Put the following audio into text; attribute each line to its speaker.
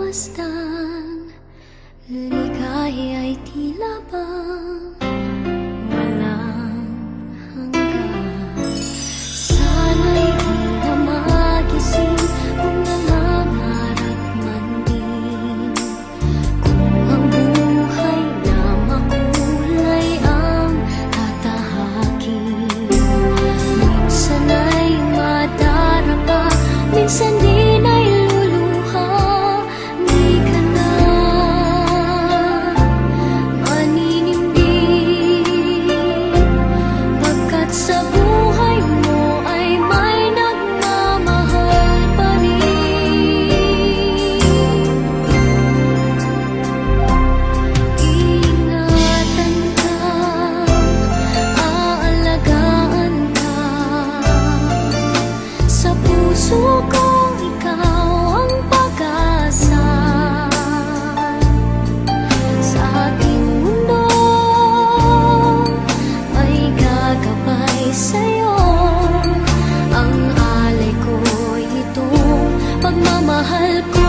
Speaker 1: masdan, ligaya ay tila ba walang hanggan. Sana'y di na magising kung nangangarap man din, kung ang buhay na makulay ang tatahakin. Minsan ay madarapa, minsan din ay luluha. Di ka na maninindig, pagkat sa buhay mo ay may nagmamahal pa rin. Iingatan ka, aalagaan ka, sa puso ko ikaw ang pag-asa. Sa ating mundo ay gagabay sa'yo, ang alay ko'y itong pagmamahal ko.